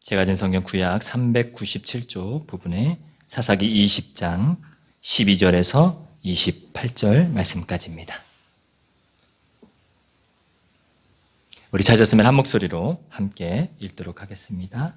제가 진 성경 구약 397쪽 부분에 사사기 20장 12절에서 28절 말씀까지입니다. 우리 찾았으면 한 목소리로 함께 읽도록 하겠습니다.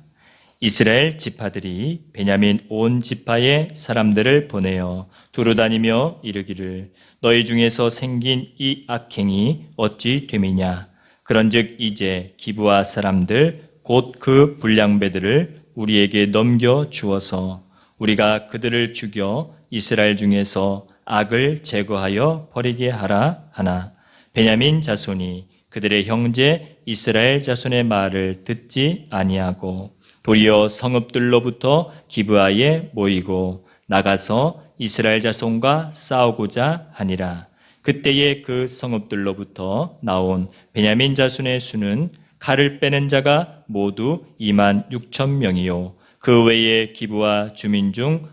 이스라엘 지파들이 베냐민 온 지파의 사람들을 보내어 두루다니며 이르기를 너희 중에서 생긴 이 악행이 어찌 됨이냐. 그런즉 이제 기브아 사람들 곧 그 불량배들을 우리에게 넘겨 주어서 우리가 그들을 죽여 이스라엘 중에서 악을 제거하여 버리게 하라 하나 베냐민 자손이 그들의 형제 이스라엘 자손의 말을 듣지 아니하고 도리어 성읍들로부터 기브아에 모이고 나가서 이스라엘 자손과 싸우고자 하니라. 그때에 그 성읍들로부터 나온 베냐민 자손의 수는 칼을 빼는 자가 모두 26,000명이요 그 외에 기브아 주민 중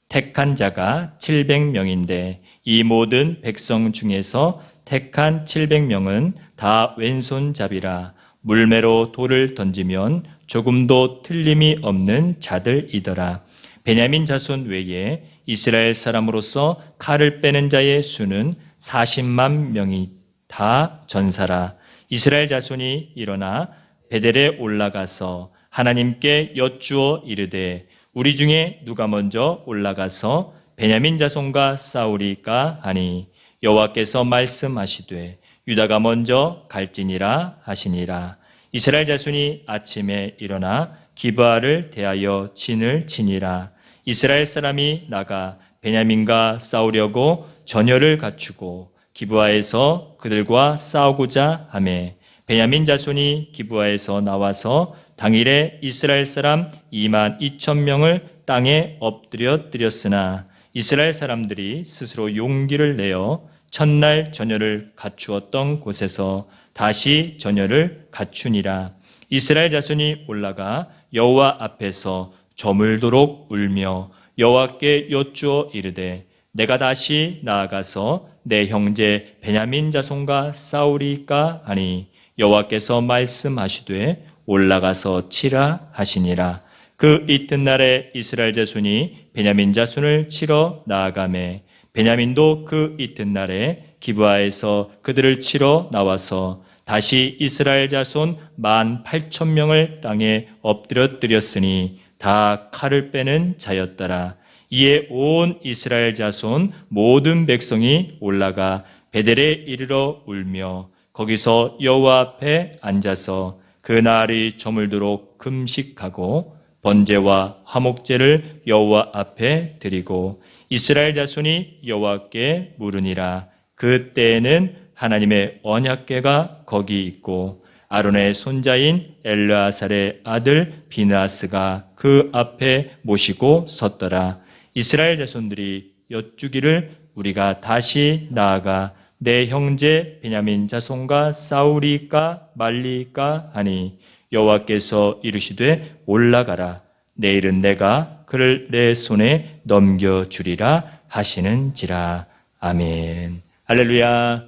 택한 자가 700명인데 이 모든 백성 중에서 택한 700명은 다 왼손잡이라 물매로 돌을 던지면 조금도 틀림이 없는 자들이더라. 베냐민 자손 외에 이스라엘 사람으로서 칼을 빼는 자의 수는 40만 명이 다 전사라. 이스라엘 자손이 일어나 베델에 올라가서 하나님께 여쭈어 이르되 우리 중에 누가 먼저 올라가서 베냐민 자손과 싸우리까 하니 여호와께서 말씀하시되 유다가 먼저 갈지니라 하시니라. 이스라엘 자손이 아침에 일어나 기브아를 대하여 진을 치니라. 이스라엘 사람이 나가 베냐민과 싸우려고 전열을 갖추고 기브아에서 그들과 싸우고자 하매 베냐민 자손이 기브아에서 나와서 당일에 이스라엘 사람 22,000명을 땅에 엎드려 드렸으나 이스라엘 사람들이 스스로 용기를 내어 첫날 전열을 갖추었던 곳에서 다시 전열을 갖추니라. 이스라엘 자손이 올라가 여호와 앞에서 저물도록 울며 여호와께 여쭈어 이르되 내가 다시 나아가서 내 형제 베냐민 자손과 싸우리까 하니 여호와께서 말씀하시되 올라가서 치라 하시니라. 그 이튿날에 이스라엘 자손이 베냐민 자손을 치러 나아가매 베냐민도 그 이튿날에 기브아에서 그들을 치러 나와서 다시 이스라엘 자손 18,000명을 땅에 엎드려뜨렸으니 다 칼을 빼는 자였더라. 이에 온 이스라엘 자손 모든 백성이 올라가 베델에 이르러 울며 거기서 여호와 앞에 앉아서 그 날이 저물도록 금식하고 번제와 화목제를 여호와 앞에 드리고 이스라엘 자손이 여호와께 물으니라. 그때에는 하나님의 언약궤가 거기 있고 아론의 손자인 엘르아살의 아들 비느하스가 그 앞에 모시고 섰더라. 이스라엘 자손들이 여쭈기를 우리가 다시 나아가 내 형제 베냐민 자손과 싸우리까 말리까 하니 여호와께서 이르시되 올라가라. 내일은 내가 그를 내 손에 넘겨주리라 하시는지라. 아멘. 할렐루야.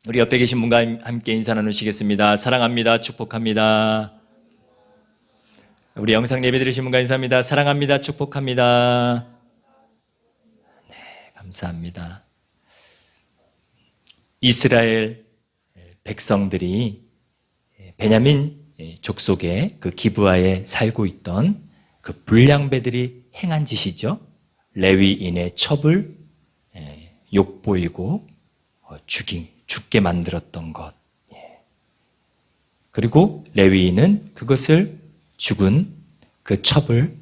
우리 옆에 계신 분과 함께 인사 나누시겠습니다. 사랑합니다. 축복합니다. 우리 영상 예배 드리신 분과 인사합니다. 사랑합니다. 축복합니다. 네, 감사합니다. 이스라엘 백성들이 베냐민 족속의 그 기브아에 살고 있던 그 불량배들이 행한 짓이죠. 레위인의 첩을 욕보이고 죽게 만들었던 것. 그리고 레위인은 그것을 죽은 그 첩을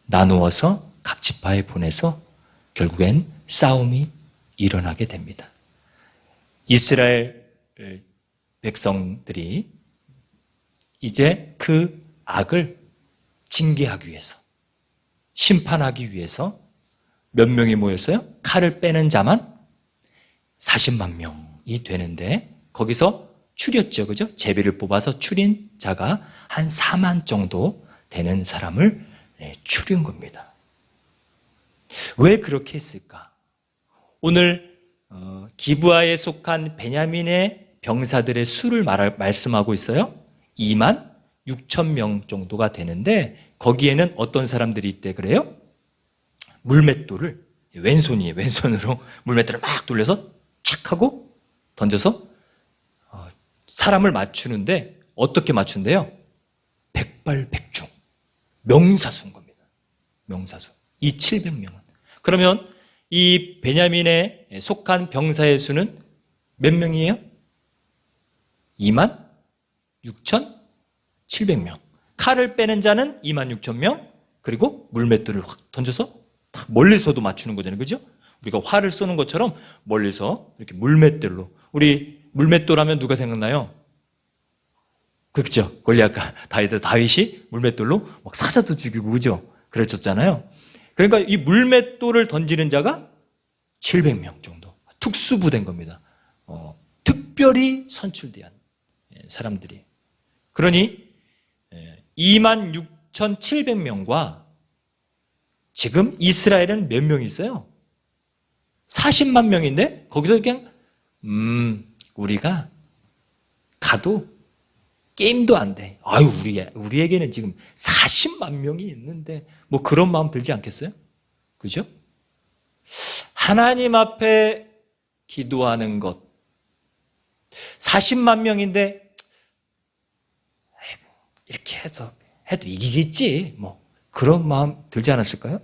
나누어서 각 지파에 보내서 결국엔 싸움이 일어나게 됩니다. 이스라엘 백성들이 이제 그 악을 징계하기 위해서, 심판하기 위해서 몇 명이 모였어요? 칼을 빼는 자만 40만 명이 되는데 거기서 추렸죠. 그죠? 제비를 뽑아서 추린 자가 한 4만 정도 되는 사람을 추린 겁니다. 왜 그렇게 했을까? 오늘 기브아에 속한 베냐민의 병사들의 수를 말씀하고 있어요. 2만 6천 명 정도가 되는데 거기에는 어떤 사람들이 있대 그래요? 물맷돌을 왼손이에요. 왼손으로 물맷돌을 막 돌려서 착 하고 던져서 사람을 맞추는데 어떻게 맞춘대요? 백발백중. 명사수인 겁니다. 명사수. 이 700명은. 그러면 이 베냐민에 속한 병사의 수는 몇 명이에요? 26,700명. 칼을 빼는 자는 26,000명. 그리고 물맷돌을 확 던져서 멀리서도 맞추는 거잖아요. 그죠? 우리가 활을 쏘는 것처럼 멀리서 이렇게 물맷돌로. 우리 물맷돌 하면 누가 생각나요? 그렇죠. 골리앗과 다윗이 물맷돌로 막 사자도 죽이고 그죠? 그랬었잖아요. 그러니까 이 물맷돌을 던지는 자가 700명 정도. 특수부대인 겁니다. 특별히 선출된 사람들이. 그러니 26,700명과 지금 이스라엘은 몇 명이 있어요? 40만 명인데 거기서 그냥 우리가 가도 게임도 안 돼. 아유, 우리에게는 지금 40만 명이 있는데 뭐 그런 마음 들지 않겠어요? 그죠? 하나님 앞에 기도하는 것 40만 명인데 이렇게 해도 이기겠지. 뭐 그런 마음 들지 않았을까요?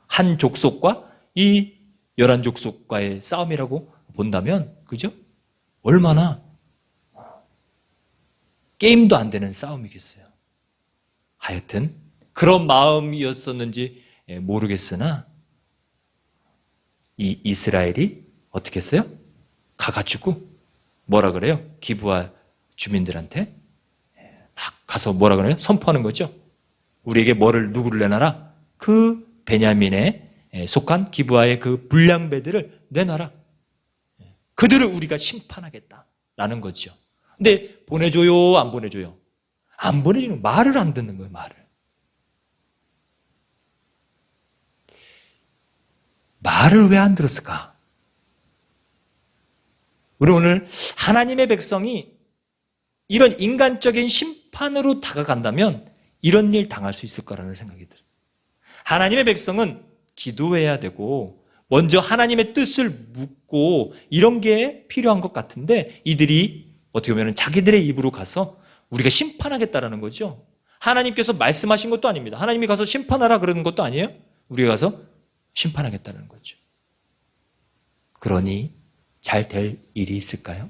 한 족속과 이 11족속과의 싸움이라고 본다면 그죠? 얼마나 게임도 안 되는 싸움이겠어요. 하여튼 그런 마음이었었는지 모르겠으나 이 이스라엘이 어떻게 했어요? 가가지고 뭐라 그래요? 기브아 주민들한테 막 가서 뭐라 그래요? 선포하는 거죠. 우리에게 누구를 내놔라? 그 베냐민에 속한 기브아의 그 불량배들을 내놔라. 그들을 우리가 심판하겠다라는 거죠. 근데 보내줘요? 안 보내줘요? 안 보내주는 말을 안 듣는 거예요. 말을 왜 안 들었을까? 우리 오늘 하나님의 백성이 이런 인간적인 심판으로 다가간다면 이런 일 당할 수 있을 거라는 생각이 들어요. 하나님의 백성은 기도해야 되고 먼저 하나님의 뜻을 묻고 이런 게 필요한 것 같은데 이들이 어떻게 보면 자기들의 입으로 가서 우리가 심판하겠다라는 거죠. 하나님께서 말씀하신 것도 아닙니다. 하나님이 가서 심판하라 그러는 것도 아니에요. 우리가 가서 심판하겠다는 거죠. 그러니 잘 될 일이 있을까요?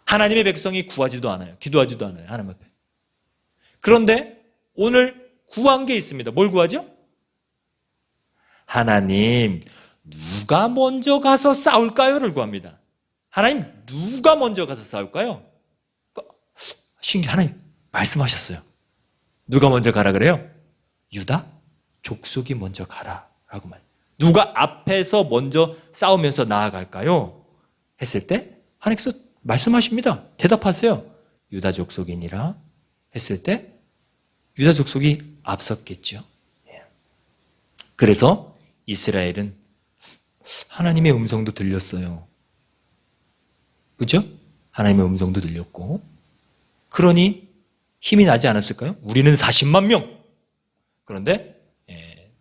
하나님의 백성이 구하지도 않아요. 기도하지도 않아요. 하나님 앞에. 그런데 오늘 구한 게 있습니다. 뭘 구하죠? 하나님, 누가 먼저 가서 싸울까요?를 구합니다. 하나님, 누가 먼저 가서 싸울까요? 하나님 말씀하셨어요. 누가 먼저 가라 그래요? 유다 족속이 먼저 가라라고 말. 누가 앞에서 먼저 싸우면서 나아갈까요? 했을 때 하나님께서 말씀하십니다. 대답하세요. 유다 족속이니라 했을 때 유다 족속이 앞섰겠죠. 그래서 이스라엘은 하나님의 음성도 들렸어요. 그죠? 하나님의 음성도 들렸고 그러니 힘이 나지 않았을까요? 우리는 40만 명. 그런데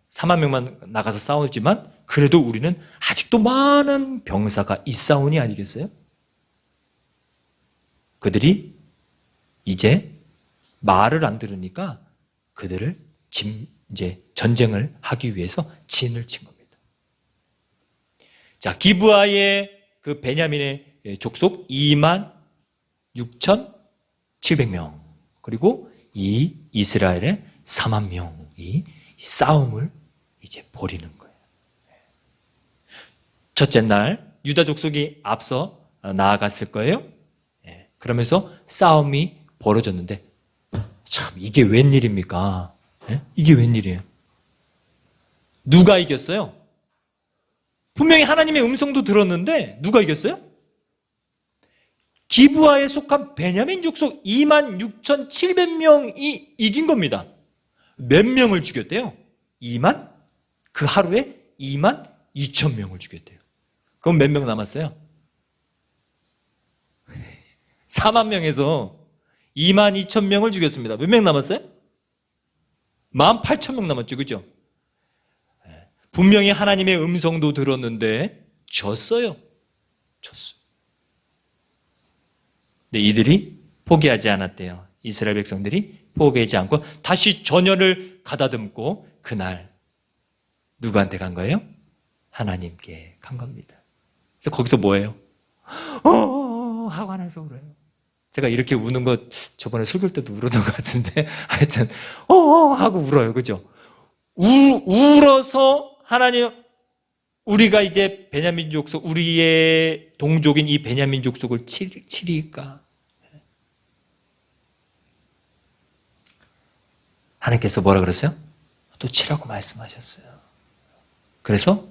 4만 명만 나가서 싸우지만 그래도 우리는 아직도 많은 병사가 있사오니 아니겠어요? 그들이 이제 말을 안 들으니까 그들을 이제 전쟁을 하기 위해서 진을 친 겁니다. 자, 기브아의 그 베냐민의 족속 26,700명 그리고 이 이스라엘의 4만 명이 싸움을 이제 벌이는 거예요. 첫째 날 유다 족속이 앞서 나아갔을 거예요. 그러면서 싸움이 벌어졌는데 참 이게 웬일입니까? 이게 웬일이에요? 누가 이겼어요? 분명히 하나님의 음성도 들었는데 누가 이겼어요? 기브아에 속한 베냐민 족속 26,700명이 이긴 겁니다. 몇 명을 죽였대요? 그 하루에 22,000명을 죽였대요. 그럼 몇 명 남았어요? 4만 명에서 22,000명을 죽였습니다. 몇 명 남았어요? 18,000명 남았죠. 그죠? 분명히 하나님의 음성도 들었는데 졌어요. 졌어요. 근데 이들이 포기하지 않았대요. 이스라엘 백성들이 포기하지 않고 다시 전열을 가다듬고 그날 누구한테 간 거예요? 하나님께 간 겁니다. 그래서 거기서 뭐예요? 하고 하나님께 울어요. 제가 이렇게 우는 거 저번에 설교할 때도 울었던 것 같은데 하여튼 하고 울어요. 그죠? 울어서 하나님, 우리가 이제 베냐민 족속, 우리의 동족인 이 베냐민 족속을 치리까? 하나님께서 뭐라 그랬어요? 또 치라고 말씀하셨어요. 그래서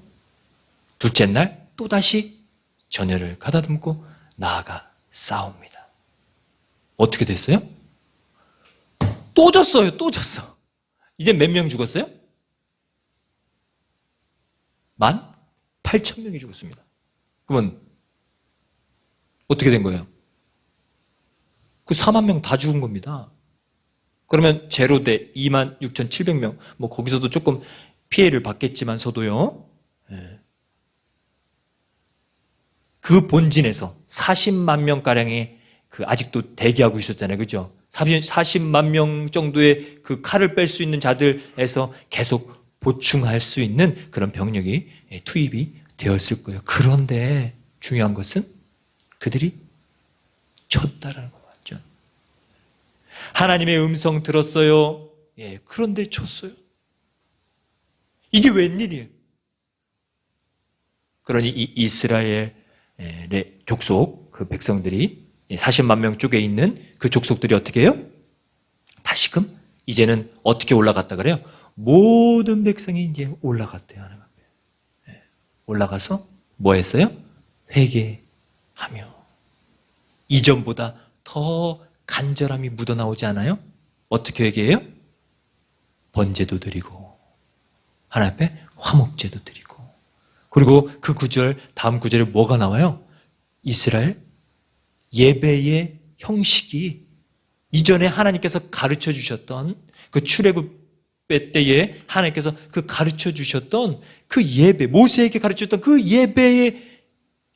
둘째 날 또다시 전열을 가다듬고 나아가 싸웁니다. 어떻게 됐어요? 또 졌어요. 또 졌어. 이제 몇 명 죽었어요? 18,000명이 죽었습니다. 그러면 어떻게 된 거예요? 그 4만 명 다 죽은 겁니다. 그러면 제로 대 26,700명, 뭐 거기서도 조금 피해를 받겠지만서도요, 그 본진에서 40만 명가량의 그 아직도 대기하고 있었잖아요. 그죠? 40만 명 정도의 그 칼을 뺄 수 있는 자들에서 계속 보충할 수 있는 그런 병력이 투입이 되었을 거예요. 그런데 중요한 것은 그들이 쳤다라는 거 맞죠? 하나님의 음성 들었어요. 예, 그런데 쳤어요. 이게 웬일이에요? 그러니 이 이스라엘의 족속 그 백성들이 40만 명 쪽에 있는 그 족속들이 어떻게 해요? 다시금 이제는 어떻게 올라갔다 그래요? 모든 백성이 이제 올라갔대요. 하나님 앞에. 올라가서 뭐 했어요? 회개하며 이전보다 더 간절함이 묻어나오지 않아요? 어떻게 회개해요? 번제도 드리고 하나님 앞에 화목제도 드리고 그리고 그 구절 다음 구절에 뭐가 나와요? 이스라엘 예배의 형식이 이전에 하나님께서 가르쳐 주셨던 그 출애굽 때에 하나님께서 그 가르쳐 주셨던 그 예배, 모세에게 가르쳐 줬던 그 예배의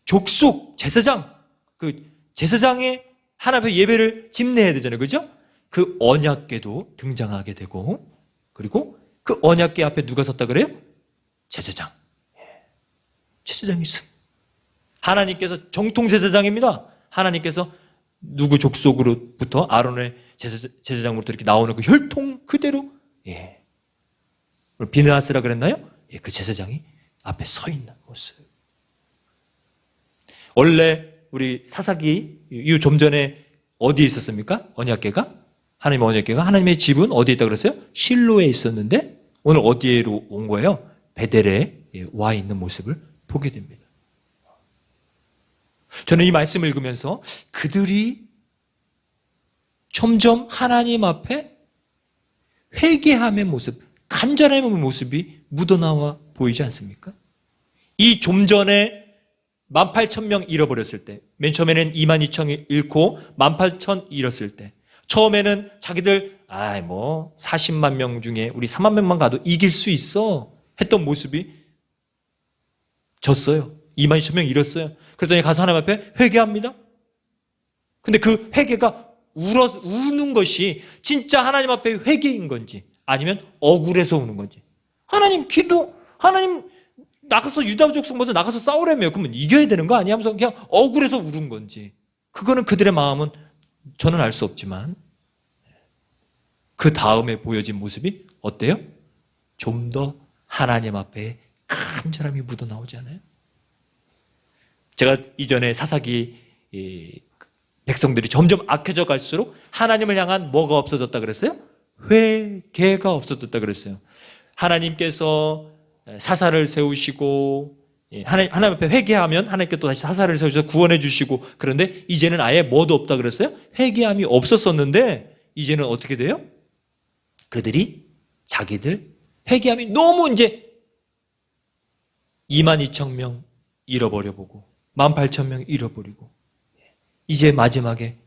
족속 제사장, 그 제사장의 하나님 앞에 예배를 집례해야 되잖아요. 그죠? 그 언약궤도 등장하게 되고 그리고 그 언약궤 앞에 누가 섰다 그래요? 제사장. 제사장이 있습니다. 하나님께서 정통 제사장입니다. 하나님께서 누구 족속으로부터 아론의 제사장으로부터 이렇게 나오는 그 혈통 그대로 비느하스라 그랬나요? 예, 그 제사장이 앞에 서 있는 모습. 원래 우리 사사기 이 좀 전에 어디에 있었습니까? 언약궤가? 하나님의 언약궤가 하나님의 집은 어디에 있다고 그랬어요? 실로에 있었는데 오늘 어디로 온 거예요? 베델에 와 있는 모습을 보게 됩니다. 저는 이 말씀을 읽으면서 그들이 점점 하나님 앞에 회개함의 모습, 간절함의 모습이 묻어나와 보이지 않습니까? 이 좀 전에 18,000명 잃어버렸을 때, 맨 처음에는 22,000 잃고 18,000 잃었을 때, 처음에는 자기들 40만 명 중에 우리 3만 명만 가도 이길 수 있어 했던 모습이 졌어요. 22,000명 잃었어요. 그랬더니 가서 하나님 앞에 회개합니다. 근데 그 회개가 우는 것이 진짜 하나님 앞에 회개인 건지 아니면 억울해서 우는 건지. 하나님 나가서 유다 족속 먼저 나가서 싸우려며 그러면 이겨야 되는 거 아니야? 하면서 그냥 억울해서 울은 건지. 그거는 그들의 마음은 저는 알 수 없지만 그 다음에 보여진 모습이 어때요? 좀 더 하나님 앞에 간절함이 묻어나오지 않아요? 제가 이전에 사사기 백성들이 점점 악해져 갈수록 하나님을 향한 뭐가 없어졌다 그랬어요? 회개가 없어졌다 그랬어요. 하나님께서 사사를 세우시고 하나님 앞에 회개하면 하나님께 또 다시 사사를 세우셔서 구원해 주시고 그런데 이제는 아예 뭐도 없다 그랬어요? 회개함이 없었었는데 이제는 어떻게 돼요? 그들이 자기들 회개함이 너무 이제 22,000명 잃어버려 보고 18,000명 잃어버리고 이제 마지막에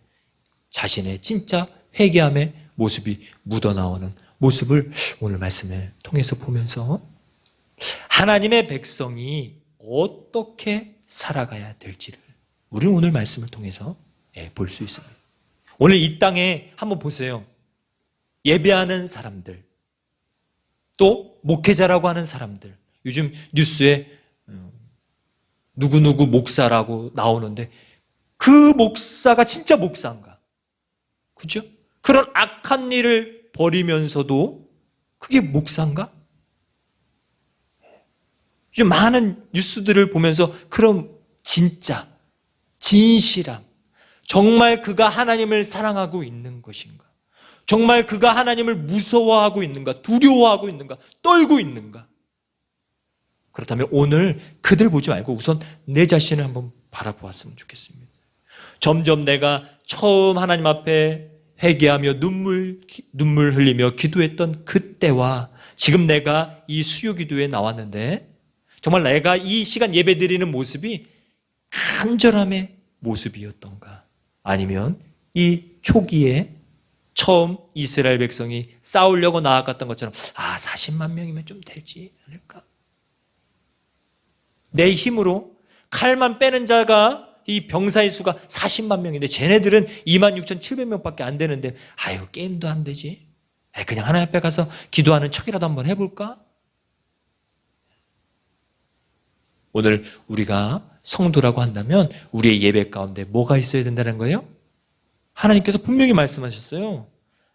자신의 진짜 회개함의 모습이 묻어나오는 모습을 오늘 말씀을 통해서 보면서 하나님의 백성이 어떻게 살아가야 될지를 우리는 오늘 말씀을 통해서 볼 수 있습니다. 오늘 이 땅에 한번 보세요. 예배하는 사람들, 또 목회자라고 하는 사람들, 요즘 뉴스에 누구누구 목사라고 나오는데 그 목사가 진짜 목사인가? 그죠? 그런 악한 일을 벌이면서도 그게 목사인가? 요즘 많은 뉴스들을 보면서 그런 진짜, 진실함, 정말 그가 하나님을 사랑하고 있는 것인가? 정말 그가 하나님을 무서워하고 있는가? 두려워하고 있는가? 떨고 있는가? 그렇다면 오늘 그들 보지 말고 우선 내 자신을 한번 바라보았으면 좋겠습니다. 점점 내가 처음 하나님 앞에 회개하며 눈물 흘리며 기도했던 그때와 지금 내가 이 수요 기도에 나왔는데 정말 내가 이 시간 예배 드리는 모습이 간절함의 모습이었던가? 아니면 이 초기에 처음 이스라엘 백성이 싸우려고 나아갔던 것처럼 40만 명이면 좀 되지 않을까? 내 힘으로 칼만 빼는 자가 이 병사의 수가 40만 명인데 쟤네들은 26,700명밖에 안 되는데 게임도 안 되지. 그냥 하나님 앞에 가서 기도하는 척이라도 한번 해볼까? 오늘 우리가 성도라고 한다면 우리의 예배 가운데 뭐가 있어야 된다는 거예요? 하나님께서 분명히 말씀하셨어요.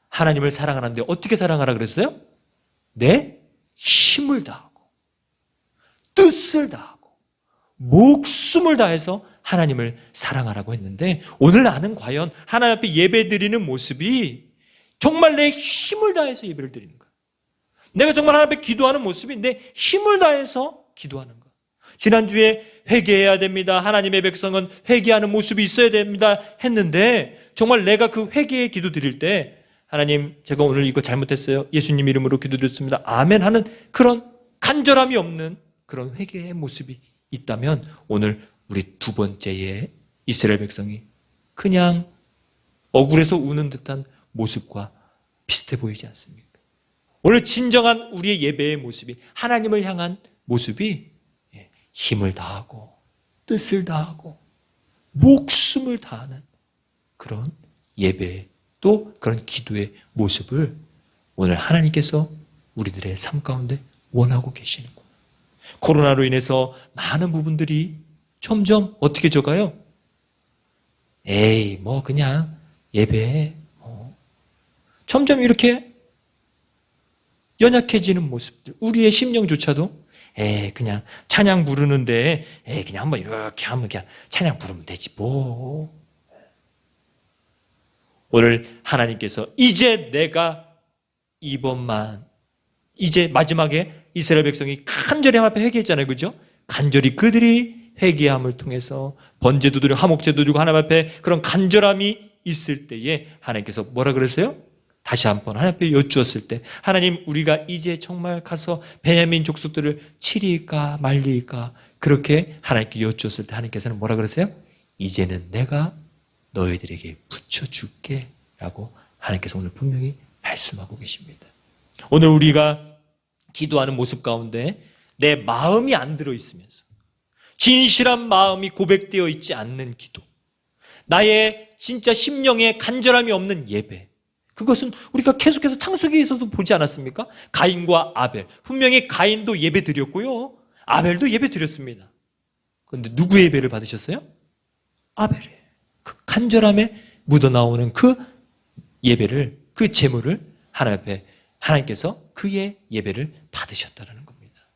하나님을 사랑하는데 어떻게 사랑하라 그랬어요? 내 힘을 다하고 뜻을 다하고 목숨을 다해서 하나님을 사랑하라고 했는데 오늘 나는 과연 하나님 앞에 예배 드리는 모습이 정말 내 힘을 다해서 예배를 드리는 거야. 내가 정말 하나님 앞에 기도하는 모습이 내 힘을 다해서 기도하는 거야. 지난주에 회개해야 됩니다. 하나님의 백성은 회개하는 모습이 있어야 됩니다. 했는데 정말 내가 그 회개의 기도 드릴 때 하나님 제가 오늘 이거 잘못했어요. 예수님 이름으로 기도드렸습니다. 아멘 하는 그런 간절함이 없는 그런 회개의 모습이 있다면 오늘 우리 두 번째의 이스라엘 백성이 그냥 억울해서 우는 듯한 모습과 비슷해 보이지 않습니까? 오늘 진정한 우리의 예배의 모습이 하나님을 향한 모습이 힘을 다하고 뜻을 다하고 목숨을 다하는 그런 예배 또 그런 기도의 모습을 오늘 하나님께서 우리들의 삶 가운데 원하고 계시는구나. 코로나로 인해서 많은 부분들이 점점 어떻게 적어요? 그냥 예배 점점 이렇게 연약해지는 모습들 우리의 심령조차도 그냥 찬양 부르는데 그냥 한번 이렇게 하면 그냥 찬양 부르면 되지 뭐. 오늘 하나님께서 이제 내가 이번만 이제 마지막에 이스라엘 백성이 간절히 하나님 앞에 회개했잖아요. 그죠? 간절히 그들이 회개함을 통해서 번제도 드리고 화목제도 드리고 하나님 앞에 그런 간절함이 있을 때에 하나님께서 뭐라 그랬어요? 다시 한번 하나님 앞에 여쭈었을 때 하나님 우리가 이제 정말 가서 베냐민 족속들을 치리까 말리까 그렇게 하나님께 여쭈었을 때 하나님께서는 뭐라 그러세요? 이제는 내가 너희들에게 붙여줄게 라고 하나님께서 오늘 분명히 말씀하고 계십니다. 오늘 우리가 기도하는 모습 가운데 내 마음이 안 들어있으면서 진실한 마음이 고백되어 있지 않는 기도 나의 진짜 심령에 간절함이 없는 예배 그것은 우리가 계속해서 창세기에서도 보지 않았습니까? 가인과 아벨 분명히 가인도 예배 드렸고요 아벨도 예배 드렸습니다. 그런데 누구의 예배를 받으셨어요? 아벨의 그 간절함에 묻어나오는 그 예배를 그 제물을 하나님 앞에 하나님께서 그의 예배를 받으셨다는 겁니다.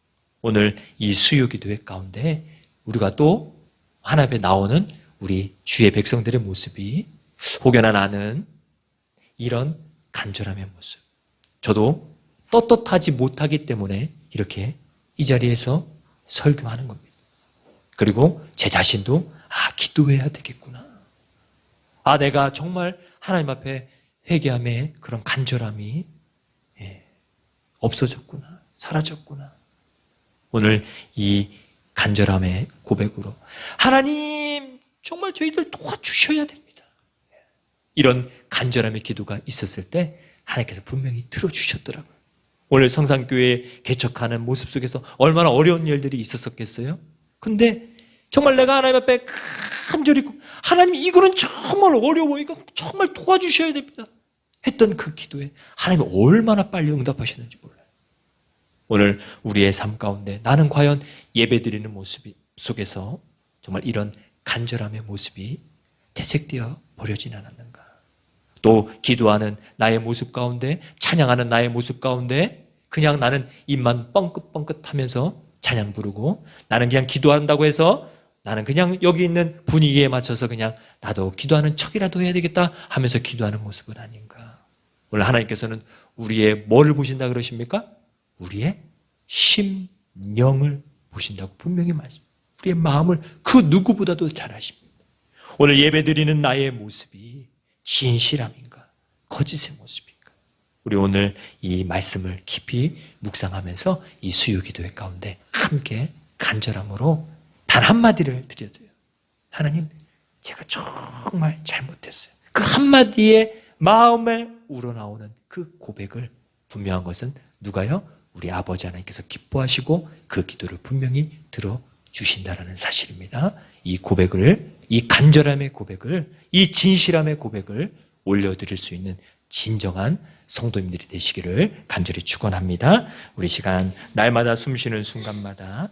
오늘 이 수요 기도회 가운데 우리가 또 하나님 앞에 나오는 우리 주의 백성들의 모습이 혹여나 나는 이런 간절함의 모습 저도 떳떳하지 못하기 때문에 이렇게 이 자리에서 설교하는 겁니다. 그리고 제 자신도 기도해야 되겠구나. 내가 정말 하나님 앞에 회개함의 그런 간절함이 없어졌구나. 사라졌구나. 오늘 이 간절함의 고백으로 하나님 정말 저희들 도와주셔야 됩니다. 이런 간절함의 기도가 있었을 때 하나님께서 분명히 들어주셨더라고요. 오늘 성산교회 개척하는 모습 속에서 얼마나 어려운 일들이 있었겠어요? 근데 정말 내가 하나님 앞에 간절히 하나님 이거는 정말 어려워, 이거 정말 도와주셔야 됩니다 했던 그 기도에 하나님이 얼마나 빨리 응답하셨는지 몰라요. 오늘 우리의 삶 가운데 나는 과연 예배드리는 모습 속에서 정말 이런 간절함의 모습이 퇴색되어 버려진 않았는가? 또 기도하는 나의 모습 가운데, 찬양하는 나의 모습 가운데 그냥 나는 입만 뻥긋뻥긋하면서 찬양 부르고, 나는 그냥 기도한다고 해서 나는 그냥 여기 있는 분위기에 맞춰서 그냥 나도 기도하는 척이라도 해야 되겠다 하면서 기도하는 모습은 아닌가? 오늘 하나님께서는 우리의 뭐를 보신다 그러십니까? 우리의 심령을 보신다고 분명히 말씀합니다. 우리의 마음을 그 누구보다도 잘 아십니다. 오늘 예배드리는 나의 모습이 진실함인가? 거짓의 모습인가? 우리 오늘 이 말씀을 깊이 묵상하면서 이 수요기도회 가운데 함께 간절함으로 단 한마디를 드려줘요. 하나님, 제가 정말 잘못했어요. 그 한마디에 마음에 우러나오는 그 고백을, 분명한 것은 누가요? 우리 아버지 하나님께서 기뻐하시고 그 기도를 분명히 들어주신다는 사실입니다. 이 고백을, 이 간절함의 고백을, 이 진실함의 고백을 올려드릴 수 있는 진정한 성도님들이 되시기를 간절히 축원합니다. 우리 시간 날마다 숨쉬는 순간마다